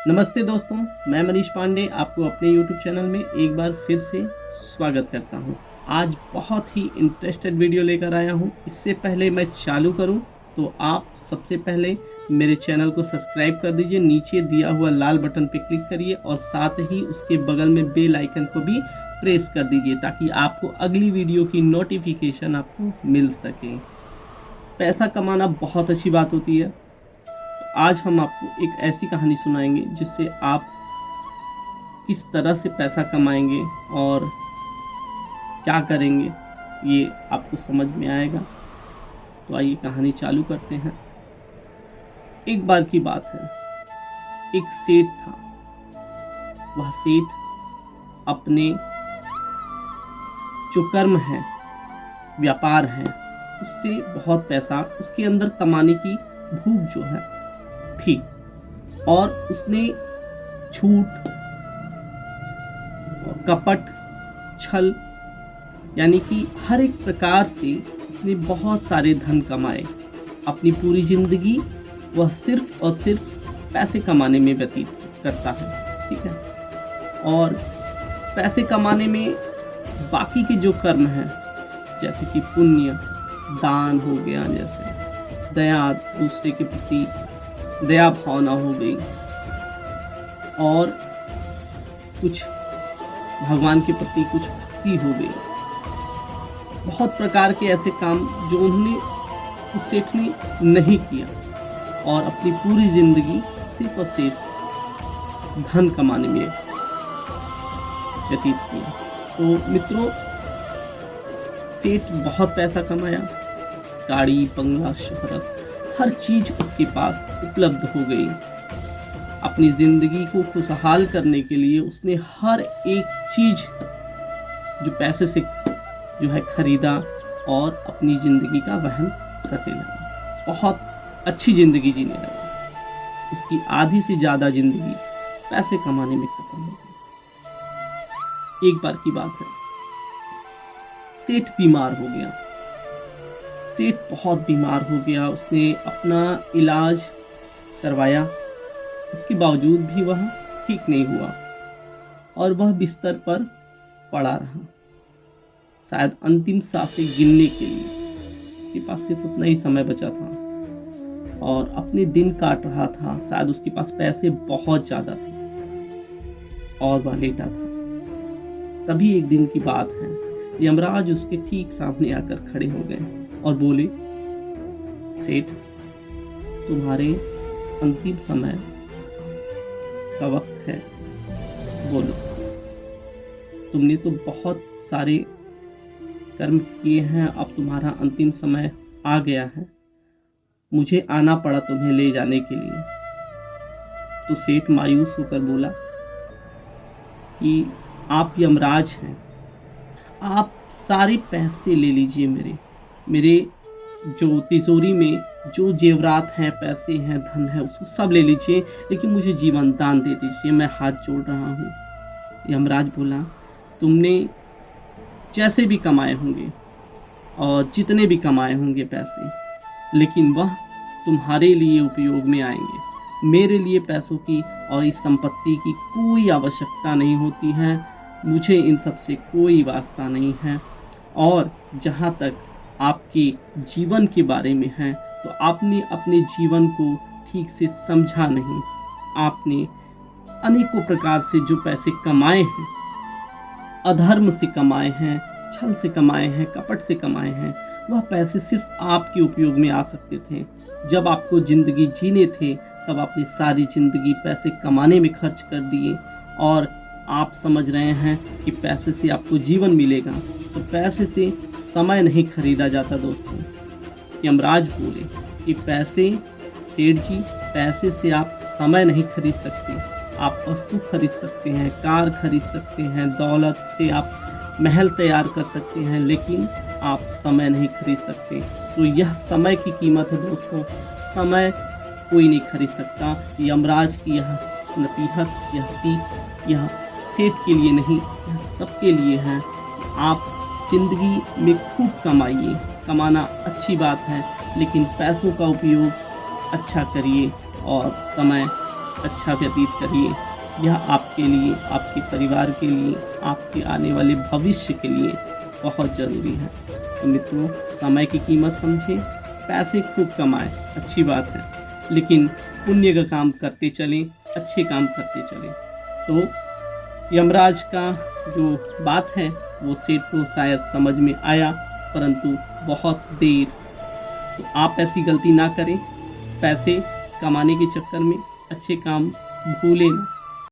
नमस्ते दोस्तों, मैं मनीष पांडे आपको अपने YouTube चैनल में एक बार फिर से स्वागत करता हूं। आज बहुत ही इंटरेस्टेड वीडियो लेकर आया हूं। इससे पहले मैं चालू करूं तो आप सबसे पहले मेरे चैनल को सब्सक्राइब कर दीजिए। नीचे दिया हुआ लाल बटन पर क्लिक करिए और साथ ही उसके बगल में बेल आइकन को भी प्रेस कर दीजिए ताकि आपको अगली वीडियो की नोटिफिकेशन आपको मिल सके। पैसा कमाना बहुत अच्छी बात होती है। आज हम आपको एक ऐसी कहानी सुनाएंगे जिससे आप किस तरह से पैसा कमाएंगे और क्या करेंगे ये आपको समझ में आएगा। तो आइए कहानी चालू करते हैं। एक बार की बात है, एक सेठ था। वह सेठ अपने जो कर्म है, व्यापार है, उससे बहुत पैसा उसके अंदर कमाने की भूख जो है थी और उसने झूठ, कपट, छल यानी कि हर एक प्रकार से उसने बहुत सारे धन कमाए। अपनी पूरी जिंदगी वह सिर्फ और सिर्फ पैसे कमाने में व्यतीत करता है, ठीक है। और पैसे कमाने में बाकी के जो कर्म हैं जैसे कि पुण्य, दान हो गया, जैसे दया, दूसरे के प्रति दया भावना हो गई, और कुछ भगवान के प्रति कुछ भक्ति हो गई। बहुत प्रकार के ऐसे काम जो उन्होंने उस सेठ ने नहीं किया और अपनी पूरी जिंदगी सिर्फ और सिर्फ धन कमाने में व्यतीत किया। तो मित्रों, सेठ बहुत पैसा कमाया, गाड़ी, बंगला, शोहरत, हर चीज उसके पास उपलब्ध हो गई। अपनी जिंदगी को खुशहाल करने के लिए उसने हर एक चीज जो पैसे से जो है खरीदा और अपनी जिंदगी का वहन करने लगा। बहुत अच्छी जिंदगी जीने लगा। उसकी आधी से ज्यादा जिंदगी पैसे कमाने में खत्म हो गई। एक बार की बात है, सेठ बीमार हो गया। सेठ बहुत बीमार हो गया। उसने अपना इलाज करवाया, इसके बावजूद भी वह ठीक नहीं हुआ और वह बिस्तर पर पड़ा रहा, शायद अंतिम सांसें गिनने के लिए। उसके पास सिर्फ उतना ही समय बचा था और अपने दिन काट रहा था। शायद उसके पास पैसे बहुत ज़्यादा थे और वह लेटा था। तभी एक दिन की बात है, यमराज उसके ठीक सामने आकर खड़े हो गए और बोले, सेठ, तुम्हारे अंतिम समय का वक्त है, बोलो। तुमने तो बहुत सारे कर्म किए हैं, अब तुम्हारा अंतिम समय आ गया है। मुझे आना पड़ा तुम्हें ले जाने के लिए। तो सेठ मायूस होकर बोला कि आप यमराज हैं, आप सारे पैसे ले लीजिए। मेरे जो तिजोरी में जो जेवरात हैं, पैसे हैं, धन है, उसको सब ले लीजिए, लेकिन मुझे जीवन दान दे दीजिए, मैं हाथ जोड़ रहा हूँ। यमराज बोला, तुमने जैसे भी कमाए होंगे और जितने भी कमाए होंगे पैसे, लेकिन वह तुम्हारे लिए उपयोग में आएंगे। मेरे लिए पैसों की और इस संपत्ति की कोई आवश्यकता नहीं होती है। मुझे इन सब से कोई वास्ता नहीं है। और जहाँ तक आपके जीवन के बारे में है, तो आपने अपने जीवन को ठीक से समझा नहीं। आपने अनेकों प्रकार से जो पैसे कमाए हैं, अधर्म से कमाए हैं, छल से कमाए हैं, कपट से कमाए हैं, वह पैसे सिर्फ आपके उपयोग में आ सकते थे। जब आपको ज़िंदगी जीने थे तब आपने सारी ज़िंदगी पैसे कमाने में खर्च कर दिए और आप समझ रहे हैं कि पैसे से आपको जीवन मिलेगा। तो पैसे से समय नहीं खरीदा जाता दोस्तों। यमराज बोले कि पैसे, सेठ जी, पैसे से आप समय नहीं खरीद सकते। आप वस्तु खरीद सकते हैं, कार खरीद सकते हैं, दौलत से आप महल तैयार कर सकते हैं, लेकिन आप समय नहीं खरीद सकते। तो यह समय की कीमत है दोस्तों। समय कोई नहीं खरीद सकता। यमराज की यह नसीहत, यह सीख, यह सेठ के लिए नहीं, यह सबके लिए है। आप जिंदगी में खूब कमाइए। कमाना अच्छी बात है, लेकिन पैसों का उपयोग अच्छा करिए और समय अच्छा व्यतीत करिए। यह आपके लिए, आपके परिवार के लिए, आपके आने वाले भविष्य के लिए बहुत ज़रूरी है। तो मित्रों, समय की कीमत समझें, पैसे खूब कमाएं, अच्छी बात है, लेकिन पुण्य का काम करते चलें, अच्छे काम करते चलें। तो यमराज का जो बात है वो सेठ को शायद समझ में आया, परंतु बहुत देर। तो आप ऐसी गलती ना करें, पैसे कमाने के चक्कर में अच्छे काम भूलें ना।